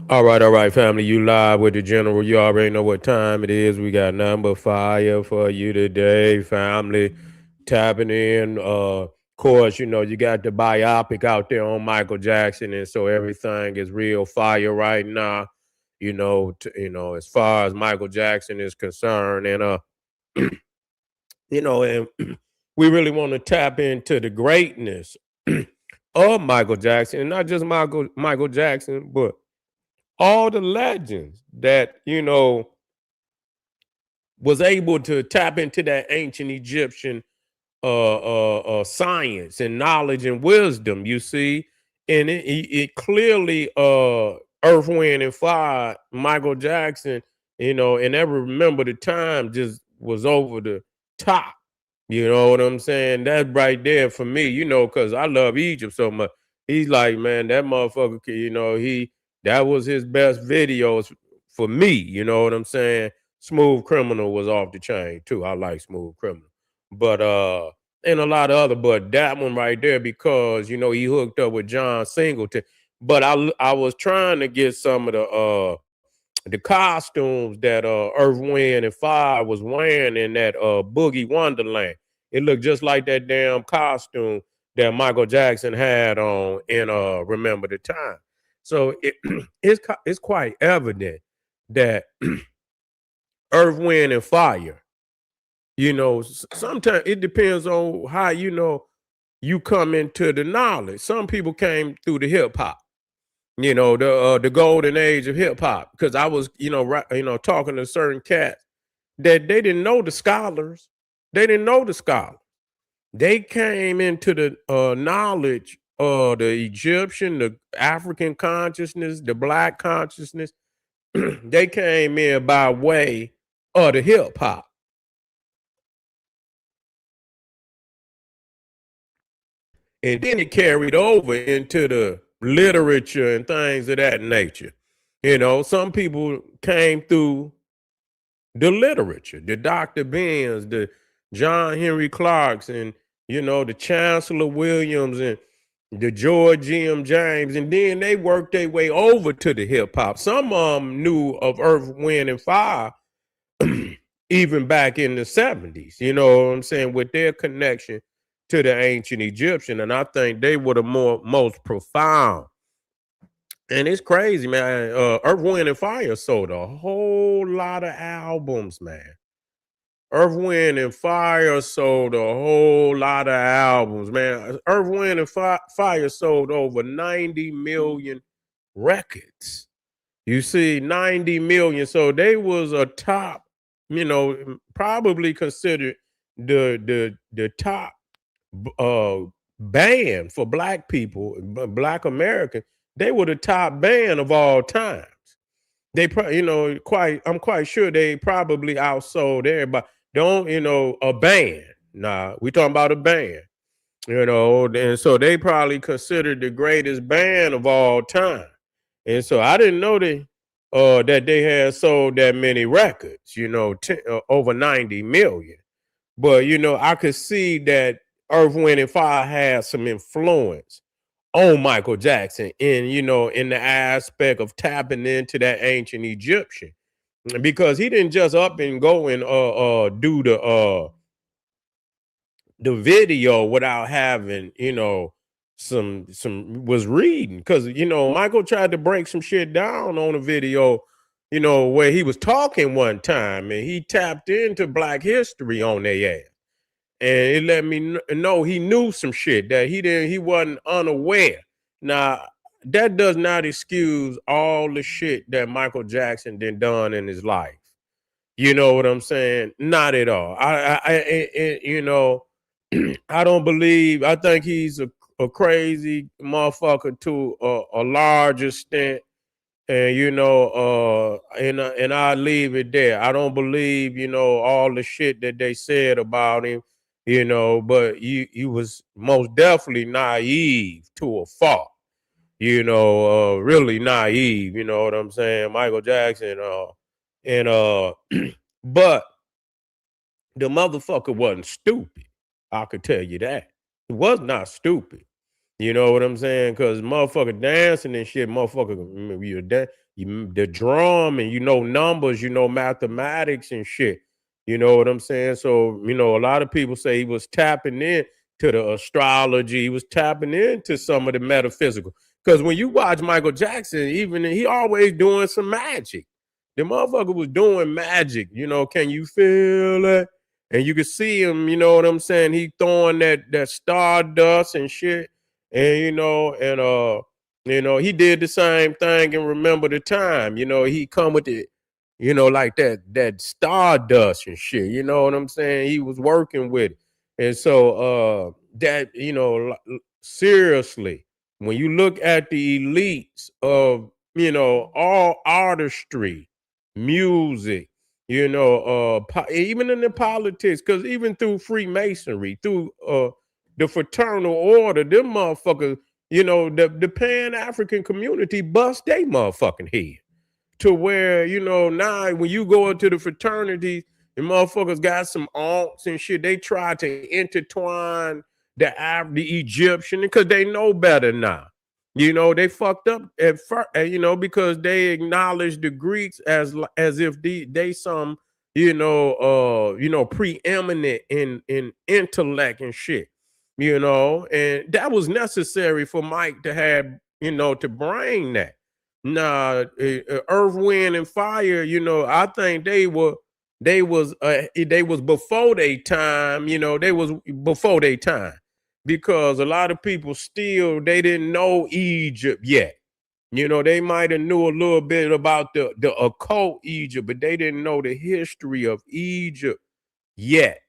All right, family. You live with the general. You already know what time it is. We got number fire for you today, family. Tapping in. Of course, you know, you got the biopic out there on Michael Jackson, and so everything is real fire right now. As far as Michael Jackson is concerned, and and we really want to tap into the greatness of Michael Jackson, and not just Michael Jackson, but all the legends that was able to tap into that ancient Egyptian science and knowledge and wisdom. You see, and it clearly Earth, Wind, and Fire, Michael Jackson, and ever remember the time just was over the top. You know what I'm saying? That's right there for me. Because I love Egypt so much. He's like, man, that motherfucker. That was his best videos for me. You know what I'm saying? Smooth Criminal was off the chain too. I like Smooth Criminal, but and a lot of other, but that one right there because he hooked up with John Singleton. But I was trying to get some of the costumes that Earth, Wind, and Fire was wearing in that Boogie Wonderland. It looked just like that damn costume that Michael Jackson had on in Remember the Time. So it's quite evident that Earth, Wind, and Fire. Sometimes it depends on how you come into the knowledge. Some people came through the hip hop, the golden age of hip hop. Because I was, talking to certain cats that they didn't know the scholars. They didn't know the scholars. They came into the knowledge of the Egyptian, the African consciousness, the black consciousness. They came in by way of the hip hop. And then it carried over into the literature and things of that nature. Some people came through the literature, the Dr. Benz, the John Henry Clarks, and the Chancellor Williams and the George M. James, and then they worked their way over to the hip hop. Some of them knew of Earth, Wind, and Fire even back in the 70s, you know what I'm saying, with their connection to the ancient Egyptian. And I think they were the most profound. And it's crazy, man. Earth, Wind, and Fire sold a whole lot of albums, man. Earth, Wind, and Fire sold a whole lot of albums, man. Earth, Wind, and Fire sold over 90 million records. You see, 90 million. So they was a top, probably considered the top uh band for black people, black American. They were the top band of all times. They probably, I'm quite sure they probably outsold everybody. Don't, a band. Nah, we talking about a band, and so they probably considered the greatest band of all time. And so I didn't know that they had sold that many records, over 90 million. But I could see that Earth, Wind, and Fire had some influence on Michael Jackson in the aspect of tapping into that ancient Egyptian. Because he didn't just up and go and do the video without having, some was reading. Because Michael tried to break some shit down on a video, where he was talking one time and he tapped into black history on their ass. And it let me know he knew some shit that he wasn't unaware. Now, that does not excuse all the shit that Michael Jackson done in his life. You know what I'm saying? Not at all. I don't believe. I think he's a crazy motherfucker to a large extent, and and I leave it there. I don't believe all the shit that they said about him, but he was most definitely naive to a fault. Really naive. You know what I'm saying? Michael Jackson, and but the motherfucker wasn't stupid. I could tell you that. He was not stupid. You know what I'm saying? Because motherfucker dancing and shit, motherfucker, the drum, and numbers, mathematics and shit. You know what I'm saying? So, a lot of people say he was tapping in to the astrology, he was tapping into some of the metaphysical. Because when you watch Michael Jackson, even he always doing some magic. The motherfucker was doing magic, can you feel it? And you can see him, you know what I'm saying? He throwing that stardust and shit. And he did the same thing and Remember the Time. He come with it, like that stardust and shit. You know what I'm saying? He was working with it. And so that, seriously, when you look at the elites of, all artistry, music, even in the politics, because even through Freemasonry, through the fraternal order, them motherfuckers, the Pan-African community bust they motherfucking head to where, now when you go into the fraternities, the motherfuckers got some aunts and shit. They try to intertwine the Egyptian because they know better now. They fucked up at first, because they acknowledge the Greeks as if they some, preeminent in intellect and shit, and that was necessary for Mike to have, to bring that. Nah, Earth, Wind, and Fire. I think they was before their time. They was before their time because a lot of people still they didn't know Egypt yet. They might have knew a little bit about the occult Egypt, but they didn't know the history of Egypt yet,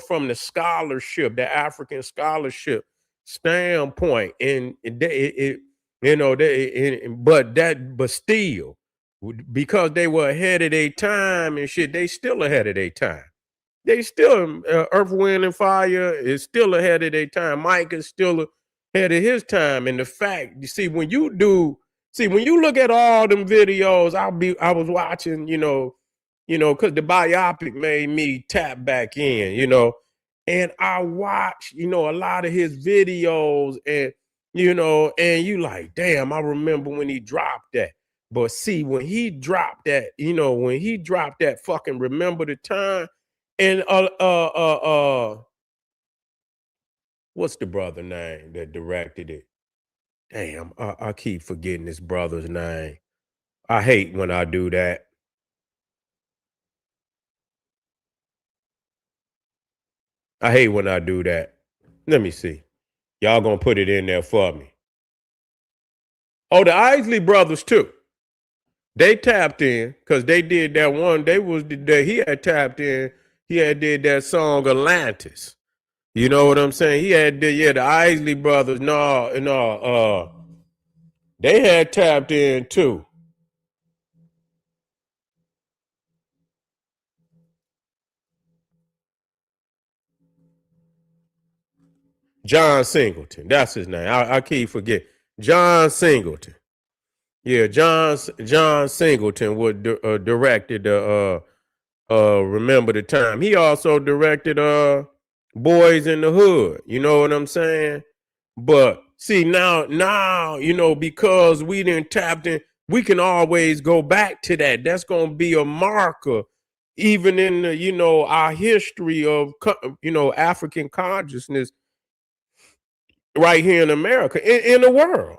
from the scholarship, the African scholarship standpoint. And but still, because they were ahead of their time and shit, they still ahead of their time. They still, Earth, Wind, and Fire is still ahead of their time. Mike is still ahead of his time. And the fact, you see, when you look at all them videos, I was watching, because the biopic made me tap back in, and I watched, a lot of his videos, and, and you like, damn, I remember when he dropped that. But see, when he dropped that, fucking Remember the Time, and what's the brother name that directed it? Damn, I keep forgetting this brother's name. I hate when I do that. I hate when I do that. Let me see. Y'all gonna put it in there for me. Oh, the Isley brothers too. They tapped in because they did that one. He had tapped in. He had did that song Atlantis. You know what I'm saying? He had the Isley brothers. No, they had tapped in too. John Singleton. That's his name. I keep forgetting. John Singleton. Yeah, John Singleton would directed the Remember the Time. He also directed Boys in the Hood. You know what I'm saying? But see now, because we didn't tapped in, we can always go back to that. That's gonna be a marker, even in the, our history of African consciousness right here in America, in the world.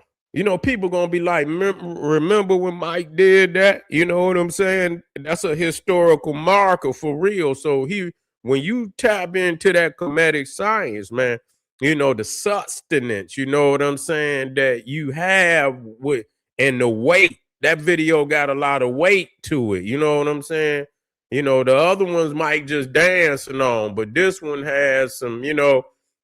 People gonna be like, remember when Mike did that? You know what I'm saying? That's a historical marker for real. So when you tap into that comedic science, man, the sustenance, you know what I'm saying, that you have with, and the weight. That video got a lot of weight to it. You know what I'm saying? The other ones might just dancing on, but this one has some,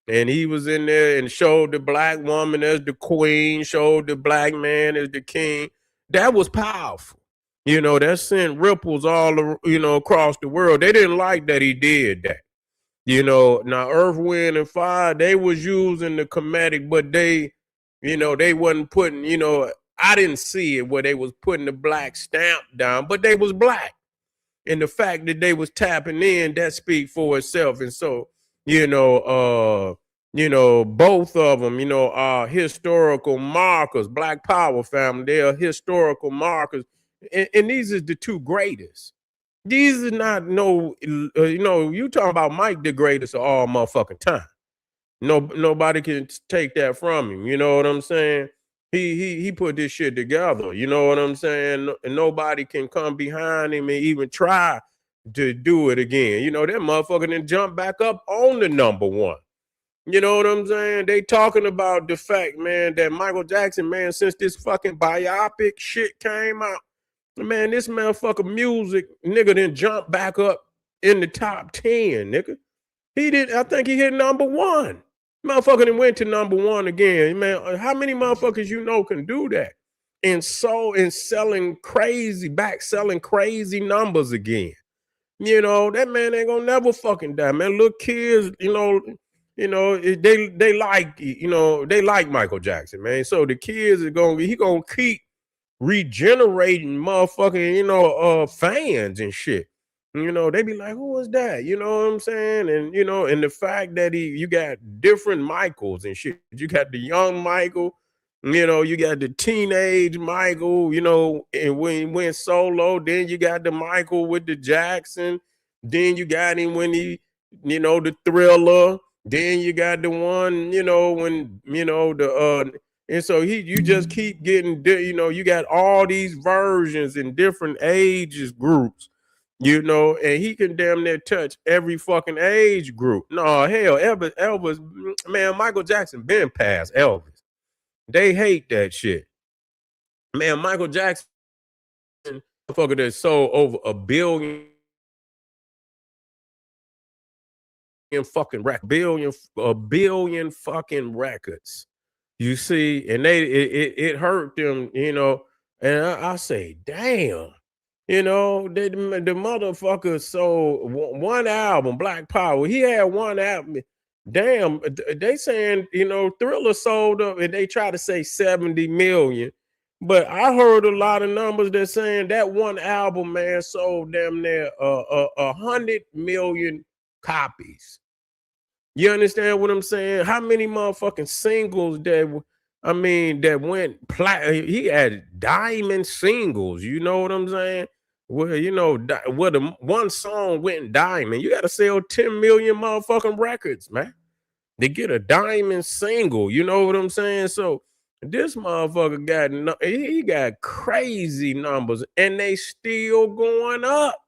and he was in there and showed the black woman as the queen, showed the black man as the king. That was powerful. That sent ripples all, across the world. They didn't like that he did that. Now Earth, Wind, and Fire, they was using the comedic, but they wasn't putting, I didn't see it where they was putting the black stamp down, but they was black. And the fact that they was tapping in, that speak for itself. And so, both of them, are historical markers. Black Power family, they are historical markers and these are the two greatest. These are not you talking about Mike the greatest of all motherfucking time. Nobody can take that from him. You know what I'm saying? He put this shit together. You know what I'm saying? And nobody can come behind him and even try to do it again. You know, that motherfucker then jump back up on the number one. You know what I'm saying? They talking about the fact, man, that Michael Jackson, man, since this fucking biopic shit came out, man, this motherfucker music, nigga, then jump back up in the top 10, nigga. I think he hit number one. Motherfucker then went to number one again. Man, how many motherfuckers you know can do that? And selling crazy, selling crazy numbers again. You know, that man ain't gonna never fucking die, man. Little kids, they like, they like Michael Jackson, man. So the kids he gonna keep regenerating motherfucking, fans and shit. You know, they be like, who was that? You know what I'm saying? And and the fact that you got different Michaels and shit. You got the young Michael, you got the teenage Michael, and when he went solo, then you got the Michael with the Jackson, then you got him when he, the Thriller, then you got the one, when, and so you just keep getting, you got all these versions in different ages groups, and he can damn near touch every fucking age group. No, hell, Elvis, man, Michael Jackson been past Elvis. They hate that shit. Man, Michael Jackson, motherfucker that sold over a billion fucking records. You see, and it hurt them, and I say, damn, the motherfucker sold one album, Black Power. He had one album. Damn, they saying, Thriller sold up, and they try to say 70 million. But I heard a lot of numbers that saying that one album, man, sold damn near 100 million copies. You understand what I'm saying? How many motherfucking singles that went he had diamond singles. You know what I'm saying? Well, one song went diamond. You got to sell 10 million motherfucking records, man, to get a diamond single. You know what I'm saying? So this motherfucker he got crazy numbers, and they still going up.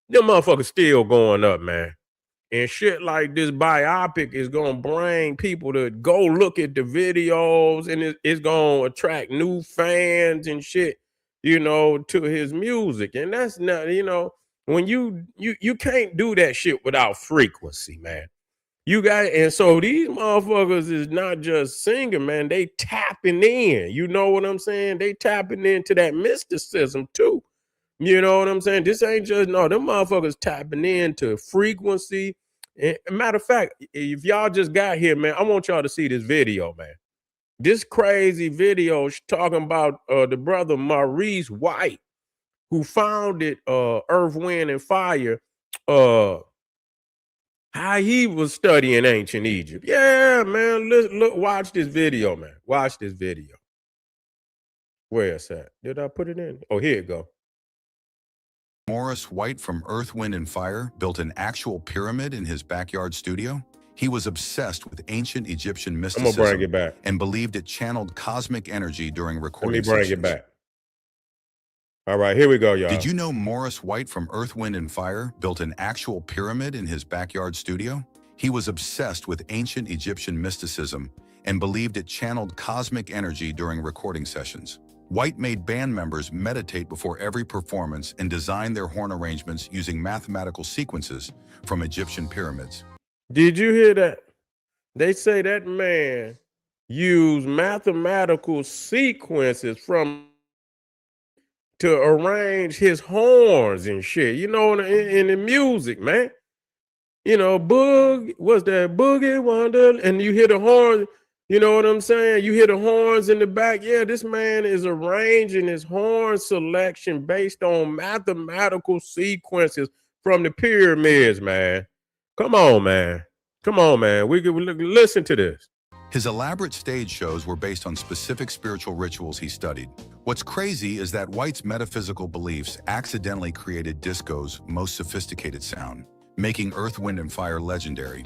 Them motherfuckers still going up, man. And shit like this biopic is gonna bring people to go look at the videos, and it's gonna attract new fans and shit, to his music. And that's not, when you can't do that shit without frequency, man. And so these motherfuckers is not just singing, man. They tapping in. You know what I'm saying? They tapping into that mysticism too. You know what I'm saying? This ain't just, no, them motherfuckers tapping into frequency. And matter of fact, if y'all just got here, man, I want y'all to see this video, man. This crazy video talking about the brother Maurice White, who founded Earth, Wind, and Fire, how he was studying ancient Egypt. Yeah, man, look, watch this video, man. Watch this video. Where is that? Did I put it in? Oh, here it go. Maurice White from Earth, Wind, and Fire built an actual pyramid in his backyard studio. He was obsessed with ancient Egyptian mysticism I'm gonna bring it back. And believed it channeled cosmic energy during recording sessions. Let me bring it back. All right, here we go, y'all. Did you know Maurice White from Earth, Wind, and Fire built an actual pyramid in his backyard studio? He was obsessed with ancient Egyptian mysticism and believed it channeled cosmic energy during recording sessions. White made band members meditate before every performance and designed their horn arrangements using mathematical sequences from Egyptian pyramids. Did you hear that? They say that man used mathematical sequences to arrange his horns and shit, in the music, man. What's that? Boogie Wonder, and you hear the horn. You know what I'm saying? You hear the horns in the back. Yeah, this man is arranging his horn selection based on mathematical sequences from the pyramids, man. Come on, man. Come on, man. We can listen to this. His elaborate stage shows were based on specific spiritual rituals he studied. What's crazy is that White's metaphysical beliefs accidentally created disco's most sophisticated sound, making Earth, Wind, and Fire legendary.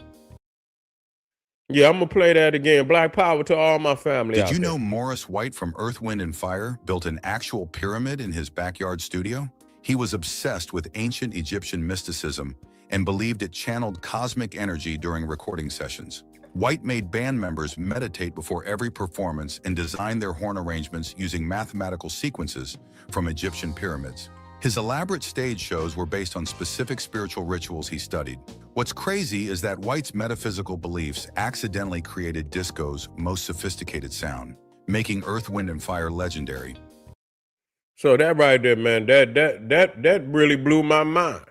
Yeah, I'm gonna play that again. Black power to all my family Did out you there. know Morris White from Earth, Wind, and Fire built an actual pyramid in his backyard studio? He was obsessed with ancient Egyptian mysticism and believed it channeled cosmic energy during recording sessions. White made band members meditate before every performance and designed their horn arrangements using mathematical sequences from Egyptian pyramids. His elaborate stage shows were based on specific spiritual rituals he studied. What's crazy is that White's metaphysical beliefs accidentally created disco's most sophisticated sound, making Earth, Wind, and Fire legendary. So that right there, man, that really blew my mind.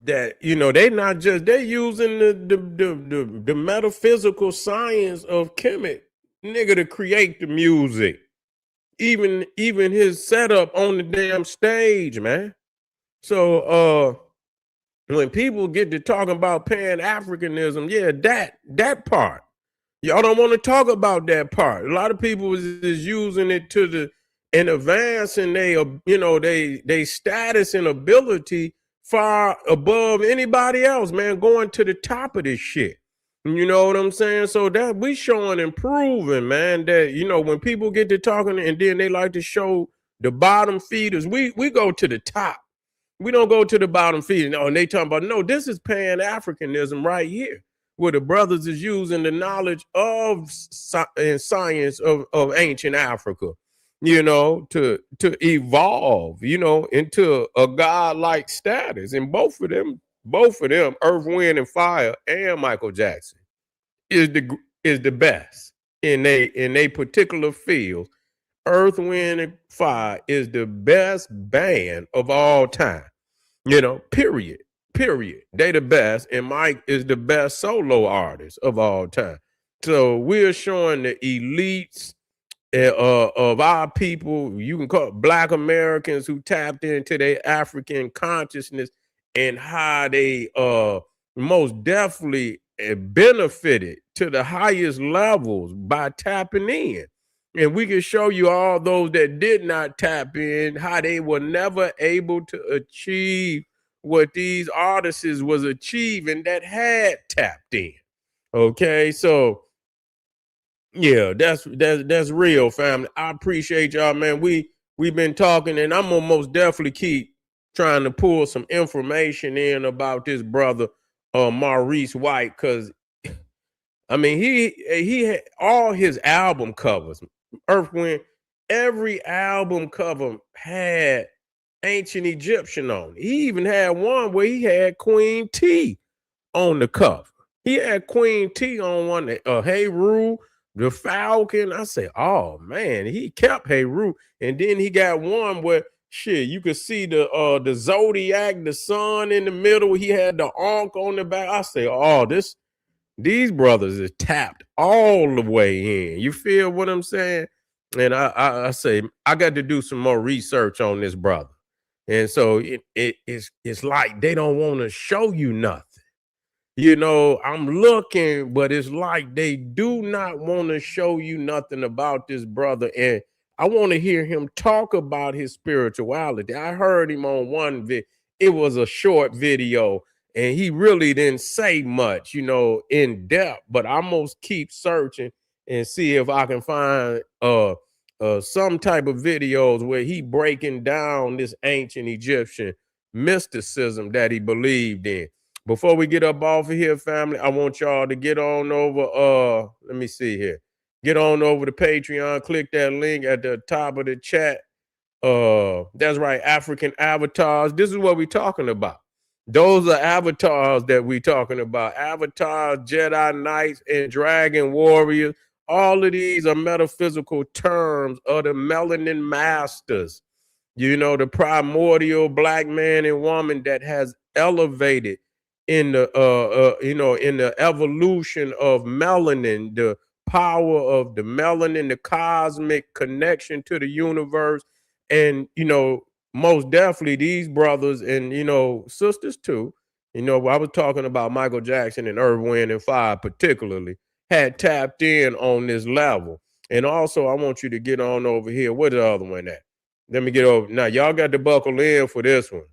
That they not just they using the metaphysical science of Kemet, nigga, to create the music. Even his setup on the damn stage, man. So when people get to talking about Pan-Africanism, yeah, that part. Y'all don't want to talk about that part. A lot of people is using it in advance, and they status and ability far above anybody else, man, going to the top of this shit. You know what I'm saying? So that we showing and proving, man, that when people get to talking and then they like to show the bottom feeders, we go to the top. We don't go to the bottom feeder. No, and they talking about, no, this is Pan-Africanism right here, where the brothers is using the knowledge of and science of ancient Africa, to evolve, into a godlike status. And both of them, Earth, Wind, and Fire, and Michael Jackson is the best in a particular field. Earth, Wind, and Fire is the best band of all time. Period. They the best, and Mike is the best solo artist of all time. So we're showing the elites of our people, you can call it Black Americans, who tapped into their African consciousness and how they most definitely benefited to the highest levels by tapping in. And we can show you all those that did not tap in, how they were never able to achieve what these artists was achieving that had tapped in. Okay, so yeah, that's real, family. I appreciate y'all, man. We've been talking, and I'm gonna most definitely keep trying to pull some information in about this brother, Maurice White, because I mean he had all his album covers, Earth, Wind, every album cover had ancient Egyptian on it. He even had one where he had Queen T on the cover. He had Queen T on one, Hey Rue, the Falcon. I said, oh man, he kept Hey Rue. And then he got one where shit, you could see the zodiac, the sun in the middle. He had the Ankh on the back. I say, oh, these brothers is tapped all the way in. You feel what I'm saying? And I say, I got to do some more research on this brother. And so it's like they don't want to show you nothing. I'm looking, but it's like they do not want to show you nothing about this brother. And I want to hear him talk about his spirituality. I heard him on one it was a short video, and he really didn't say much, in depth, but I'm gonna keep searching and see if I can find some type of videos where he breaking down this ancient Egyptian mysticism that he believed in. Before we get up off of here, family, I want y'all to get on over. Let me see here. Get on over to Patreon. Click that link at the top of the chat. That's right, African avatars. This is what we're talking about. Those are avatars that we're talking about. Avatars, Jedi Knights, and Dragon Warriors. All of these are metaphysical terms of the melanin masters. The primordial black man and woman that has elevated in the in the evolution of melanin, the power of the melanin, the cosmic connection to the universe. And most definitely these brothers and sisters too. I was talking about Michael Jackson and Earth, Wind, and Fire particularly had tapped in on this level. And also, I want you to get on over here. Where's the other one at? Let me get over. Now, y'all got to buckle in for this one.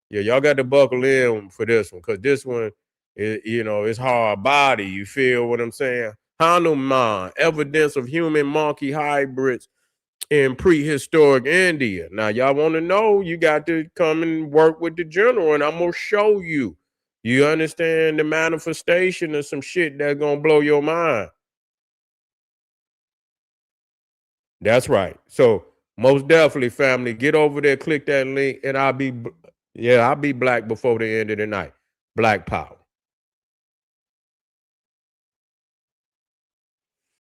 Yeah, y'all got to buckle in for this one, because this one is, it's hard body. You feel what I'm saying? Hanuman, evidence of human monkey hybrids in prehistoric India. Now, y'all want to know, you got to come and work with the general, and I'm going to show you. You understand the manifestation of some shit that's going to blow your mind. That's right. So, most definitely, family, get over there, click that link, and I'll be black before the end of the night. Black power.